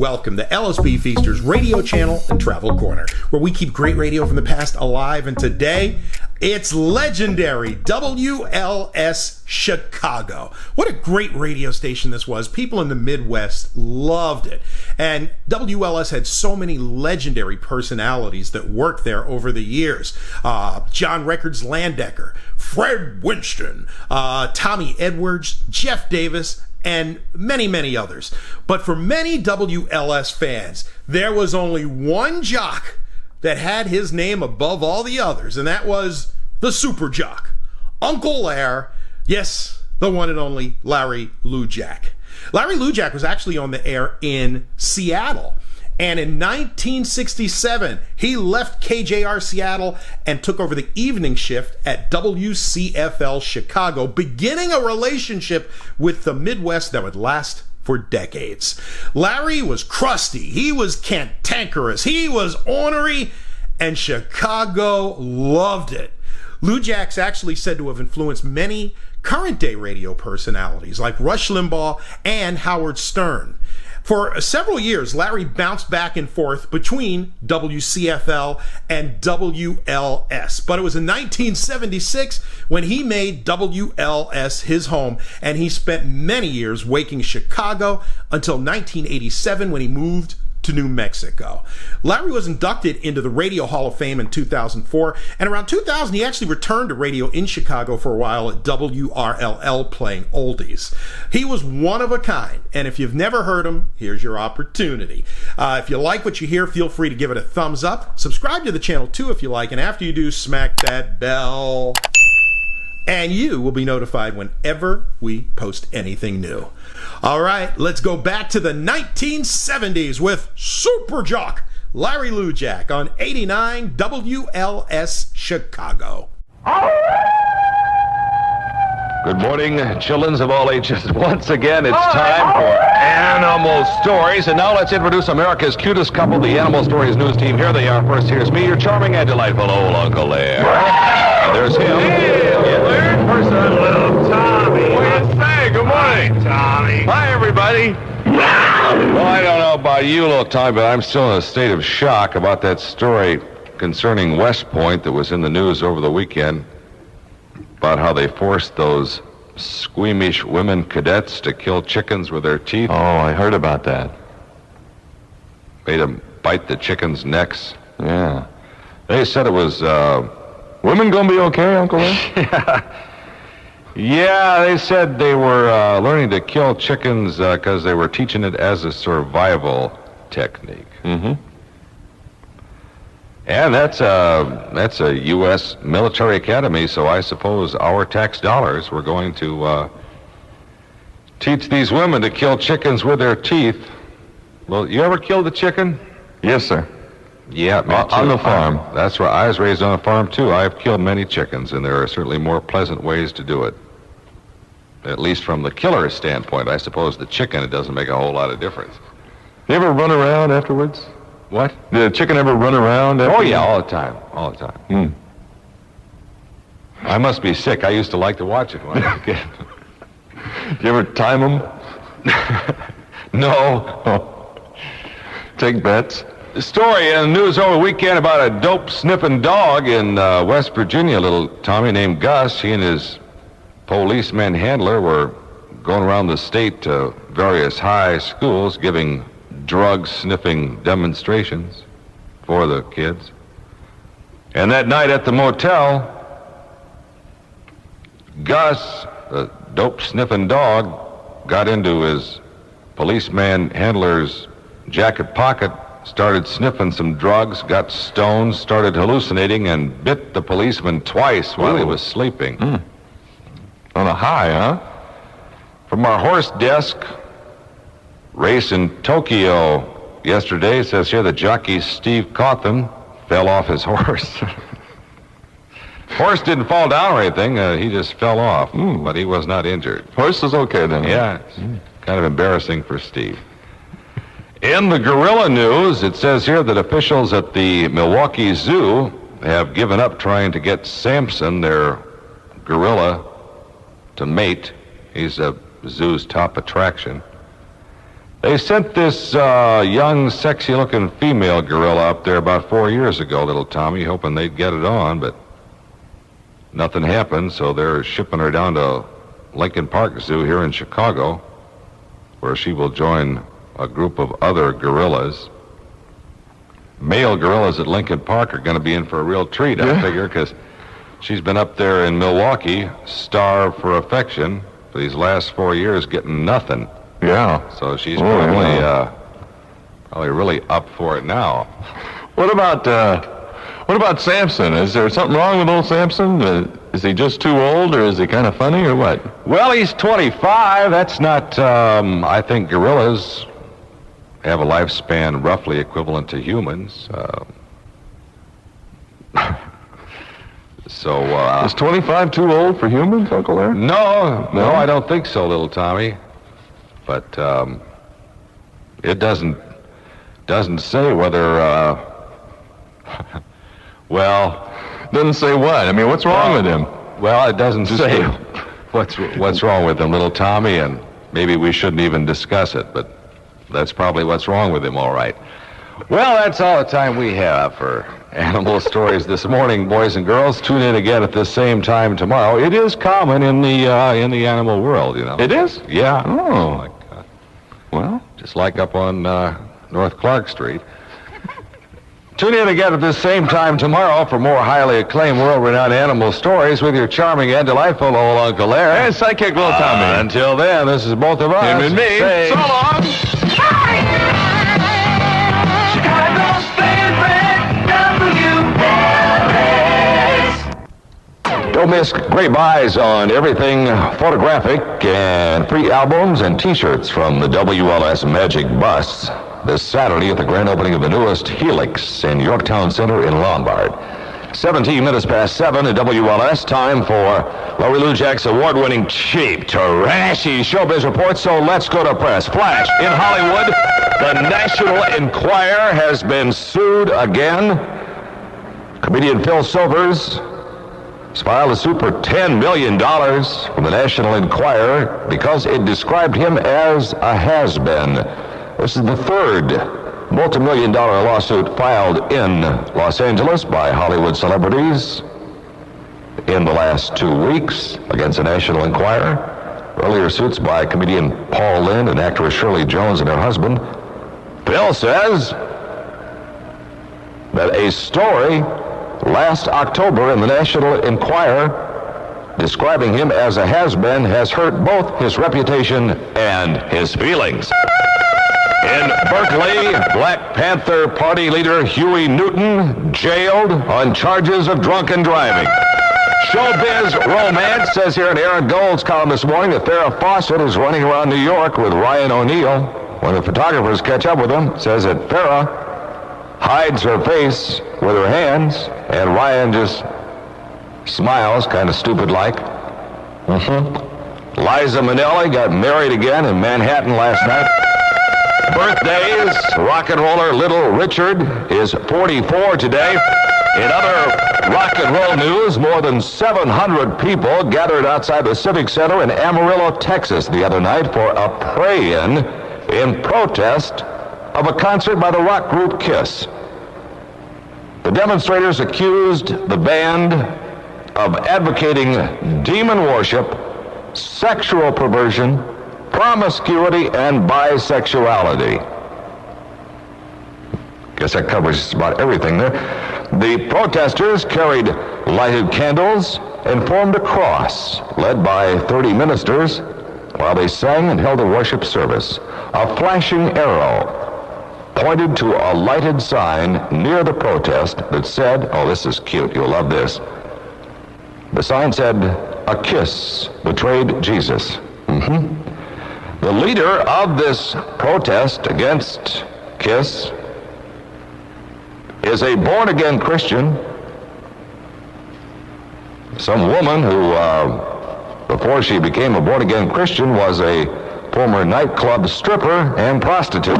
welcome to LSB Feasters Radio Channel and Travel Corner, where we keep great radio from the past alive, and today it's legendary WLS Chicago. What a great radio station this was. People in the Midwest loved it. And WLS had so many legendary personalities that worked there over the years. John Records Landecker, Fred Winston, Tommy Edwards, Jeff Davis, and many, many others. But for many WLS fans, there was only one jock that had his name above all the others, and that was the Super Jock, Uncle Lair, yes, the one and only Larry Lujack. Larry Lujack was actually on the air in Seattle, and in 1967, he left KJR Seattle and took over the evening shift at WCFL Chicago, beginning a relationship with the Midwest that would last for decades. Larry was crusty, he was cantankerous, he was ornery, and Chicago loved it. Lujack's actually said to have influenced many current-day radio personalities like Rush Limbaugh and Howard Stern. For several years, Larry bounced back and forth between WCFL and WLS. But it was in 1976 when he made WLS his home, and he spent many years waking Chicago until 1987 when he moved to New Mexico. Larry was inducted into the Radio Hall of Fame in 2004, and around 2000 he actually returned to radio in Chicago for a while at WRLL playing oldies. He was one of a kind, and if you've never heard him, here's your opportunity. If you like what you hear, feel free to give it a thumbs up. Subscribe to the channel too if you like, and after you do, smack that bell, and you will be notified whenever we post anything new. All right, let's go back to the 1970s with Super Jock Larry Lujack on 89 WLS Chicago. Good morning, children of all ages. Once again, it's time for Animal Stories. And now let's introduce America's cutest couple, the Animal Stories news team. Here they are. First, here's me, your charming and delightful old Uncle Lair. And there's him. Where's that little Tommy? What do you say? Good morning. Tommy. Hi, everybody. Well, I don't know about you, little Tommy, but I'm still in a state of shock about that story concerning West Point that was in the news over the weekend about how they forced those squeamish women cadets to kill chickens with their teeth. Oh, I heard about that. Made them bite the chickens' necks. Yeah. They said it was, Women gonna be okay, Uncle Ed? Yeah, they said they were learning to kill chickens because they were teaching it as a survival technique. Mm-hmm. And that's a U.S. military academy, so I suppose our tax dollars were going to teach these women to kill chickens with their teeth. Well, you ever killed a chicken? Yes, sir. Yeah, me too. On the farm. That's right. I was raised on a farm, too. I've killed many chickens, and there are certainly more pleasant ways to do it. At least from the killer's standpoint. I suppose the chicken, it doesn't make a whole lot of difference. You ever run around afterwards? What? Did a chicken ever run around after? Oh, yeah, all the time. All the time. Hmm. I must be sick. I used to like to watch it when I was a kid. Did you ever time them? No. Oh. Take bets? The story in the news over the weekend about a dope-sniffing dog in West Virginia, little Tommy named Gus. He and his policeman handler were going around the state to various high schools giving drug-sniffing demonstrations for the kids. And that night at the motel, Gus, the dope-sniffing dog, got into his policeman handler's jacket pocket, started sniffing some drugs, got stoned, started hallucinating, and bit the policeman twice while he was sleeping. Mm. On a high, huh? From our horse desk, race in Tokyo yesterday, says here that jockey Steve Cawthon fell off his horse. Horse didn't fall down or anything, he just fell off, but he was not injured. Horse is okay then. Yeah, kind of embarrassing for Steve. In the gorilla news, it says here that officials at the Milwaukee Zoo have given up trying to get Samson, their gorilla, to mate. He's a zoo's top attraction. They sent this young, sexy-looking female gorilla up there about 4 years ago, little Tommy, hoping they'd get it on, but nothing happened, so they're shipping her down to Lincoln Park Zoo here in Chicago, where she will join a group of other gorillas. Male gorillas at Lincoln Park are going to be in for a real treat, I figure, because she's been up there in Milwaukee, starved for affection, for these last 4 years, getting nothing. Yeah. So she's probably really up for it now. What about Samson? Is there something wrong with old Samson? Is he just too old, or is he kind of funny, or what? Well, he's 25. That's not, I think gorillas have a lifespan roughly equivalent to humans. Is 25 too old for humans, Uncle Larry? No, I don't think so, little Tommy. But it doesn't say whether, well... Doesn't say what? I mean, what's wrong with him? Well, it doesn't say what's wrong with him, little Tommy, and maybe we shouldn't even discuss it, but that's probably what's wrong with him, all right. Well, that's all the time we have for animal stories this morning, boys and girls. Tune in again at the same time tomorrow. It is common in the animal world, you know. It is? Yeah. Oh. Well, just like up on North Clark Street. Tune in again at the same time tomorrow for more highly acclaimed, world-renowned animal stories with your charming and delightful old Uncle Larry. and sidekick little Tommy. Until then, this is both of us. Him and me. Saying, So long. Chicago's favorite WLS. Don't miss great buys on everything photographic and free albums and T-shirts from the WLS Magic Bus this Saturday at the grand opening of the newest Helix in Yorktown Center in Lombard. 17 minutes past 7 at WLS. Time for Larry Lujack's award-winning cheap, trashy showbiz report. So let's go to press. Flash in Hollywood. The National Enquirer has been sued again. Comedian Phil Silvers has filed a suit for $10 million from the National Enquirer because it described him as a has-been. This is the third multi-million-dollar lawsuit filed in Los Angeles by Hollywood celebrities in the last 2 weeks against the National Enquirer. Earlier suits by comedian Paul Lynde and actress Shirley Jones and her husband. Phil says that a story last October in the National Enquirer describing him as a has-been has hurt both his reputation and his feelings. In Berkeley, Black Panther Party leader Huey Newton jailed on charges of drunken driving. Showbiz romance says here in Aaron Gold's column this morning that Farrah Fawcett is running around New York with Ryan O'Neal. When the photographers catch up with him, says that Farrah hides her face with her hands, and Ryan just smiles, kind of stupid-like. Liza Minnelli got married again in Manhattan last night. Birthdays, rock and roller Little Richard is 44 today. In other rock and roll news, more than 700 people gathered outside the Civic Center in Amarillo, Texas the other night for a pray-in protest of a concert by the rock group Kiss. The demonstrators accused the band of advocating demon worship, sexual perversion, promiscuity, and bisexuality. Guess that covers just about everything there. The protesters carried lighted candles and formed a cross, led by 30 ministers, while they sang and held a worship service. A flashing arrow pointed to a lighted sign near the protest that said, oh, this is cute, you'll love this. The sign said, "A kiss betrayed Jesus." The leader of this protest against Kiss is a born-again Christian, some woman who, before she became a born-again Christian, was a former nightclub stripper and prostitute.